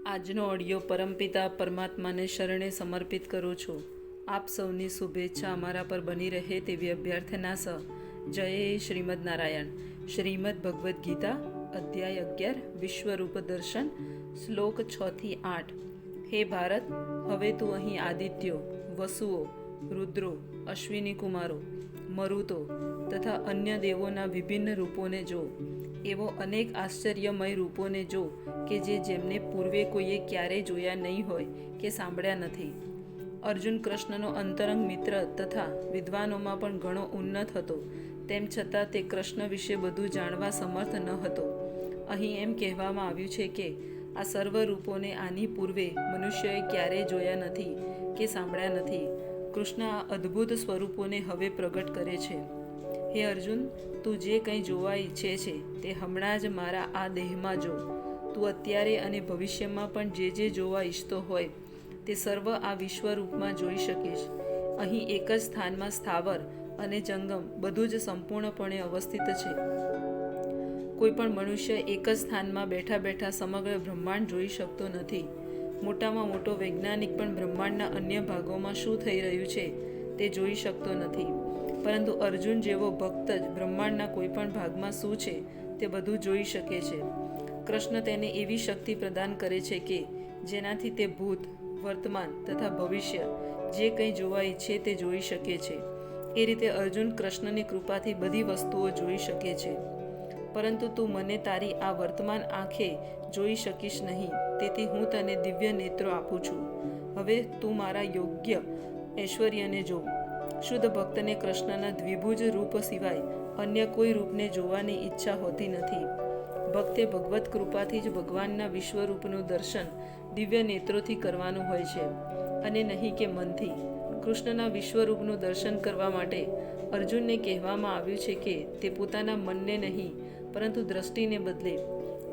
આજનો ઓડિયો પરમપિતા પરમાત્માને શરણે સમર્પિત કરું છું. આપ સૌની શુભેચ્છા અમારા પર બની રહે તેવી અભ્યર્થના સહ. જય શ્રીમદ નારાયણ. શ્રીમદ ભગવદ્ ગીતા અધ્યાય 11 વિશ્વરૂપ દર્શન શ્લોક 6-8. હે ભારત, હવે તું અહીં આદિત્યો, વસુઓ, રુદ્રો, અશ્વિની કુમારો, મરુતો તથા અન્ય દેવોના વિભિન્ન રૂપોને જો. એવો અનેક આશ્ચર્યમય રૂપોને જો કે જેમને પૂર્વે કોઈએ ક્યારેય જોયા નહીં હોય કે સાંભળ્યા નથી. અર્જુન કૃષ્ણનો અંતરંગ મિત્ર તથા વિદ્વાનોમાં પણ ઘણો ઉન્નત હતો. તેમ છતાં તે કૃષ્ણ વિશે બધું જાણવા સમર્થ ન હતો. અહીં એમ કહેવામાં આવ્યું છે કે આ સર્વ રૂપોને આની પૂર્વે મનુષ્યએ ક્યારેય જોયા નથી કે સાંભળ્યા નથી. કૃષ્ણ આ અદ્ભુત સ્વરૂપોને હવે પ્રગટ કરે છે. હે અર્જુન, તું જે કંઈ જોવા ઈચ્છે છે તે હમણાં જ મારા આ દેહમાં જો. તું અત્યારે અને ભવિષ્યમાં પણ જે જોવા ઈચ્છતો હોય તે સર્વ આ વિશ્વરૂપમાં જોઈ શકીશ. અહીં એક જ સ્થાનમાં સ્થાવર અને જંગમ બધું જ સંપૂર્ણપણે અવસ્થિત છે. કોઈ પણ મનુષ્ય એક જ સ્થાનમાં બેઠા બેઠા સમગ્ર બ્રહ્માંડ જોઈ શકતો નથી. મોટામાં મોટો વૈજ્ઞાનિક પણ બ્રહ્માંડના અન્ય ભાગોમાં શું થઈ રહ્યું છે તે જોઈ શકતો નથી. પરંતુ અર્જુન જેવો ભક્ત જ બ્રહ્માંડના કોઈ પણ ભાગમાં શું છે તે બધું જોઈ શકે છે. કૃષ્ણ તેને એવી શક્તિ પ્રદાન કરે છે કે જેનાથી તે ભૂત, વર્તમાન તથા ભવિષ્ય જે કંઈ જોવા ઈચ્છે તે જોઈ શકે છે. એ રીતે અર્જુન કૃષ્ણની કૃપાથી બધી વસ્તુઓ જોઈ શકે છે. પરંતુ તું મને તારી આ વર્તમાન આંખે જોઈ શકીશ નહીં, તેથી હું તને દિવ્ય નેત્રો આપું છું. હવે તું મારા યોગ્ય ઐશ્વર્યને જો. શુદ્ધ ભક્તને કૃષ્ણના દ્વિભુજ રૂપ સિવાય અન્ય કોઈ રૂપને જોવાની ઈચ્છા હોતી નથી. ભક્તે ભગવત કૃપાથી જ ભગવાનના વિશ્વરૂપનું દર્શન દિવ્ય નેત્રોથી કરવાનું હોય છે અને નહીં કે મનથી. કૃષ્ણના વિશ્વરૂપનું દર્શન કરવા માટે અર્જુનને કહેવામાં આવ્યું છે કે તે પોતાના મનને નહીં પરંતુ દ્રષ્ટિને બદલે.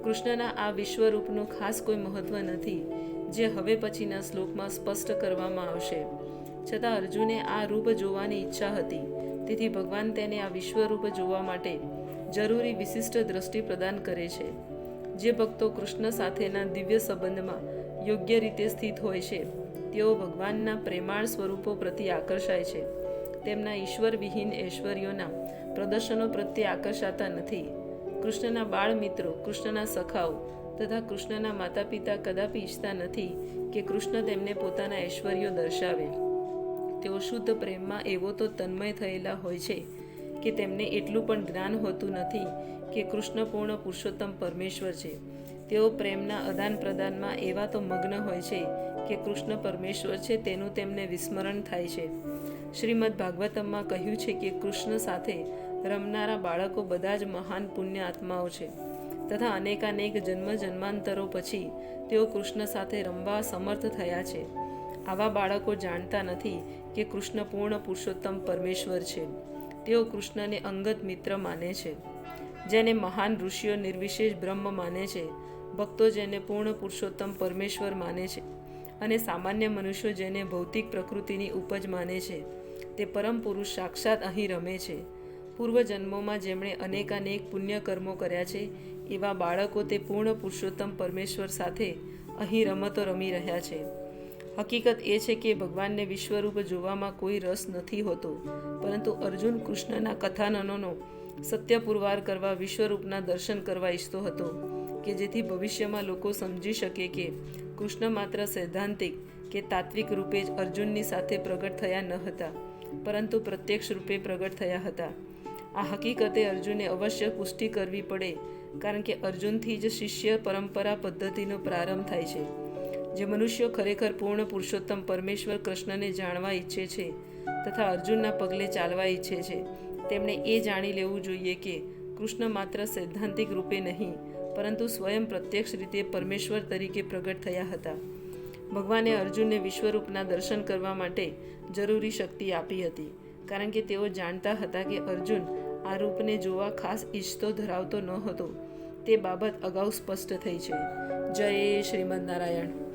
કૃષ્ણના આ વિશ્વરૂપનું ખાસ કોઈ મહત્વ નથી, જે હવે પછીના શ્લોકમાં સ્પષ્ટ કરવામાં આવશે. છતાં અર્જુને આ રૂપ જોવાની ઈચ્છા હતી, તેથી ભગવાન તેને આ વિશ્વરૂપ જોવા માટે જરૂરી વિશિષ્ટ દ્રષ્ટિ પ્રદાન કરે છે. જે ભક્તો કૃષ્ણ સાથેના દિવ્ય સંબંધમાં યોગ્ય રીતે સ્થિત હોય છે તેઓ ભગવાનના પ્રેમાળ સ્વરૂપો પ્રત્યે આકર્ષાય છે. તેમના ઈશ્વરવિહીન ઐશ્વર્યોના પ્રદર્શનો પ્રત્યે આકર્ષાતા નથી. કૃષ્ણના બાળ મિત્રો, કૃષ્ણના સખાઓ તથા કૃષ્ણના માતા પિતા કદાપી ઈચ્છતા નથી કે કૃષ્ણ તેમને પોતાના ઐશ્વર્યો દર્શાવે. તેઓ શુદ્ધ પ્રેમમાં એવો તો તન્મય થયેલા હોય છે કે તેમને એટલું પણ જ્ઞાન હોતું નથી કે કૃષ્ણ પૂર્ણ પુરુષોત્તમ પરમેશ્વર છે. તેઓ પ્રેમના આદાન પ્રદાનમાં એવા તો મગ્ન હોય છે કે કૃષ્ણ પરમેશ્વર છે તેનું તેમને વિસ્મરણ થાય છે. શ્રીમદ ભાગવતમમાં કહ્યું છે કે કૃષ્ણ સાથે રમનારા બાળકો બધા જ મહાન પુણ્ય આત્માઓ છે તથા અનેકાનેક જન્મ જન્માંતરો પછી તેઓ કૃષ્ણ સાથે રમવા સમર્થ થયા છે. આવા બાળકો જાણતા નથી કે કૃષ્ણ પૂર્ણ પુરુષોત્તમ પરમેશ્વર છે. તેઓ કૃષ્ણને અંગત મિત્ર માને છે, જેને મહાન ઋષિઓ નિર્વિશેષ બ્રહ્મ માને છે, ભક્તો જેને પૂર્ણ પુરુષોત્તમ પરમેશ્વર માને છે અને સામાન્ય મનુષ્યો જેને ભૌતિક પ્રકૃતિની ઉપજ માને છે. તે પરમ પુરુષ સાક્ષાત અહીં રમે છે. પૂર્વજન્મોમાં જેમણે અનેકાનેક પુણ્ય કર્મો કર્યા છે એવા બાળકો તે પૂર્ણ પુરુષોત્તમ પરમેશ્વર સાથે અહીં રમતો રમી રહ્યા છે. હકીકત એ છે કે ભગવાનને વિશ્વરૂપ જોવામાં કોઈ રસ નથી હોતો, પરંતુ અર્જુન કૃષ્ણના કથાનનોનો સત્ય પુરવાર કરવા વિશ્વરૂપના દર્શન કરવા ઈચ્છતો હતો કે જેથી ભવિષ્યમાં લોકો સમજી શકે કે કૃષ્ણ માત્ર સૈદ્ધાંતિક કે તાત્વિક રૂપે જ અર્જુનની સાથે પ્રગટ થયા ન હતા, પરંતુ પ્રત્યક્ષ રૂપે પ્રગટ થયા હતા. આ હકીકતે અર્જુને અવશ્ય પુષ્ટિ કરવી પડે, કારણ કે અર્જુનથી જ શિષ્ય પરંપરા પદ્ધતિનો પ્રારંભ થાય છે. જે મનુષ્યો ખરેખર પૂર્ણ પુરુષોત્તમ પરમેશ્વર કૃષ્ણને જાણવા ઈચ્છે છે તથા અર્જુનના પગલે ચાલવા ઈચ્છે છે, તેમણે એ જાણી લેવું જોઈએ કે કૃષ્ણ માત્ર સૈદ્ધાંતિક રૂપે નહીં પરંતુ સ્વયં પ્રત્યક્ષ રીતે પરમેશ્વર તરીકે પ્રગટ થયા હતા. ભગવાને અર્જુનને વિશ્વરૂપના દર્શન કરવા માટે જરૂરી શક્તિ આપી હતી, કારણ કે તેઓ જાણતા હતા કે અર્જુન આ રૂપને જોવા ખાસ ઈચ્છતો ધરાવતો ન હતો. તે બાબત અગાઉ સ્પષ્ટ થઈ છે. જય શ્રીમદ નારાયણ.